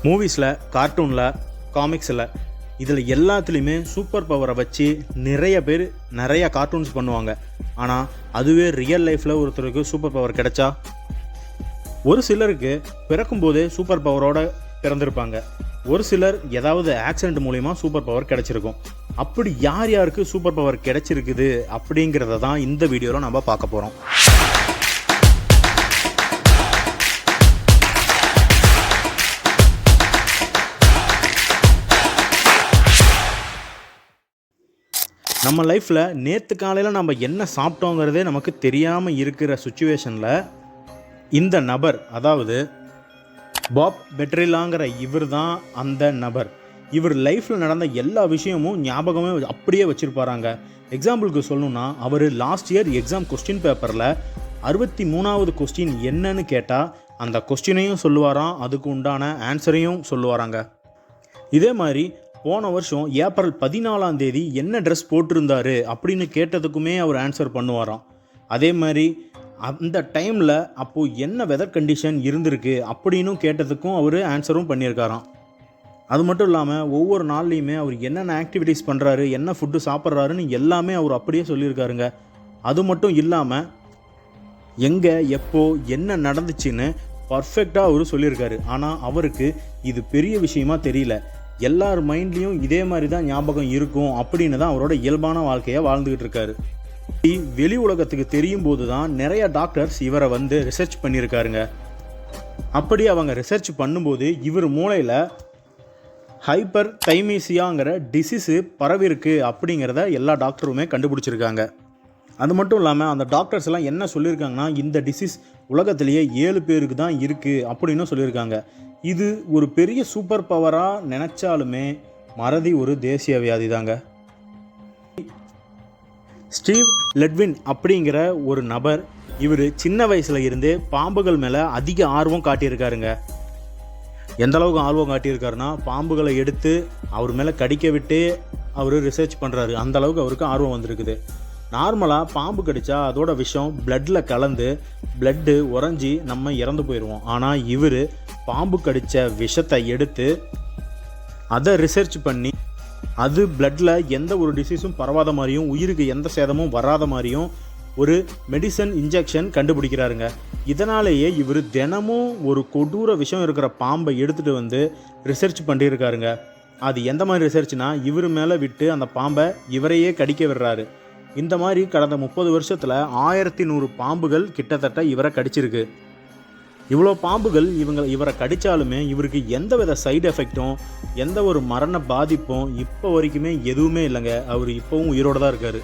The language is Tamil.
மூவிஸில், கார்ட்டூனில், காமிக்ஸில் இதில் எல்லாத்துலேயுமே சூப்பர் பவரை வச்சு நிறைய பேர் நிறைய கார்ட்டூன்ஸ் பண்ணுவாங்க. ஆனால் அதுவே ரியல் லைஃப்பில் ஒருத்தருக்கு சூப்பர் பவர் கிடைச்சா? ஒரு சிலருக்கு பிறக்கும்போதே சூப்பர் பவரோடு பிறந்திருப்பாங்க. ஒரு சிலர் ஏதாவது ஆக்சிடென்ட் மூலிமா சூப்பர் பவர் கிடைச்சிருக்கும். அப்படி யார் யாருக்கு சூப்பர் பவர் கிடைச்சிருக்குது அப்படிங்கிறத தான் இந்த வீடியோவில் நம்ம பார்க்க போகிறோம். நம்ம லைஃப்பில் நேற்று காலையில் நம்ம என்ன சாப்பிட்டோங்கிறதே நமக்கு தெரியாமல் இருக்கிற சுச்சுவேஷனில் இந்த நபர், அதாவது பாப் பெட்ரிலாங்கிற இவர் தான் அந்த நபர். இவர் லைஃப்பில் நடந்த எல்லா விஷயமும் ஞாபகமே அப்படியே வச்சுருப்பாராங்க. எக்ஸாம்பிளுக்கு சொல்லணுன்னா, அவர் லாஸ்ட் இயர் எக்ஸாம் கொஸ்டின் பேப்பரில் 63வது கொஸ்டின் என்னன்னு கேட்டால் அந்த கொஸ்டினையும் சொல்லுவாராம், அதுக்கு உண்டான ஆன்சரையும் சொல்லுவாராங்க. இதே மாதிரி போன வருஷம் ஏப்ரல் 14ஆம் தேதி என்ன ட்ரெஸ் போட்டிருந்தாரு அப்படின்னு கேட்டதுக்குமே அவர் ஆன்சர் பண்ணுவாராம். அதே மாதிரி அந்த டைமில் அப்போது என்ன வெதர் கண்டிஷன் இருந்திருக்கு அப்படின்னு கேட்டதுக்கும் அவர் ஆன்சரும் பண்ணியிருக்காராம். அது மட்டும் இல்லாமல் ஒவ்வொரு நாள்லேயுமே அவர் என்னென்ன ஆக்டிவிட்டீஸ் பண்ணுறாரு, என்ன ஃபுட்டு சாப்பிட்றாருன்னு எல்லாமே அவர் அப்படியே சொல்லியிருக்காருங்க. அது மட்டும் இல்லாமல் எங்கே எப்போ என்ன நடந்துச்சுன்னு பர்ஃபெக்டாக அவர் சொல்லியிருக்காரு. ஆனால் அவருக்கு இது பெரிய விஷயமா தெரியல. எல்லார் மைண்ட்லேயும் இதே மாதிரி தான் ஞாபகம் இருக்கும் அப்படின்னு தான் அவரோட இயல்பான வாழ்க்கையை வாழ்ந்துக்கிட்டு இருக்காரு. வெளி உலகத்துக்கு தெரியும் போது தான் நிறைய டாக்டர்ஸ் இவரை ரிசர்ச் பண்ணியிருக்காருங்க. அப்படி அவங்க ரிசர்ச் பண்ணும்போது இவர் மூளையில் ஹைப்பர் தைமீசியாங்கிற டிசீஸு பரவிருக்கு அப்படிங்கிறத எல்லா டாக்டருமே கண்டுபிடிச்சிருக்காங்க. அது மட்டும் இல்லாமல் அந்த டாக்டர்ஸ் எல்லாம் என்ன சொல்லியிருக்காங்கன்னா, இந்த டிசீஸ் உலகத்திலேயே 7 பேருக்கு தான் இருக்குது அப்படின்னு சொல்லியிருக்காங்க. இது ஒரு பெரிய சூப்பர் பவராக நினச்சாலுமே மறதி ஒரு தேசிய வியாதி தாங்க. ஸ்டீவ் லெட்வின் அப்படிங்கிற ஒரு நபர், இவர் சின்ன வயசில் இருந்தே பாம்புகள் மேலே அதிக ஆர்வம் காட்டியிருக்காருங்க. எந்த அளவுக்கு ஆர்வம் காட்டியிருக்காருன்னா, பாம்புகளை எடுத்து அவர் மேலே கடிக்க விட்டு அவர் ரிசர்ச் பண்ணுறாரு. அந்த அளவுக்கு அவருக்கு ஆர்வம் வந்திருக்குது. நார்மலாக பாம்பு கடித்தா அதோட விஷம் பிளட்டில் கலந்து பிளட்டு உறைஞ்சி நம்ம இறந்து போயிடுவோம். ஆனால் இவர் பாம்பு கடித்த விஷத்தை எடுத்து அதை ரிசர்ச் பண்ணி அது பிளட்டில் எந்த ஒரு டிசீஸும் பரவாத மாதிரியும் உயிருக்கு எந்த சேதமும் வராத மாதிரியும் ஒரு மெடிசன் இன்ஜெக்ஷன் கண்டுபிடிக்கிறாருங்க. இதனாலேயே இவர் தினமும் ஒரு கொடூர விஷம் இருக்கிற பாம்பை எடுத்துகிட்டு ரிசர்ச் பண்ணியிருக்காருங்க. அது எந்த மாதிரி ரிசர்ச்னா, இவர் மேலே விட்டு அந்த பாம்பை இவரையே கடிக்க விடுறாரு. இந்த மாதிரி கடந்த 30 வருஷத்தில் 1100 பாம்புகள் கிட்டத்தட்ட இவரை கடிச்சிருக்கு. இவ்வளோ பாம்புகள் இவரை கடித்தாலுமே இவருக்கு எந்த வித சைடு எஃபெக்டும் எந்த ஒரு மரண பாதிப்பும் இப்போ வரைக்குமே எதுவுமே இல்லைங்க. அவர் இப்போவும் உயிரோடு தான் இருக்கார்.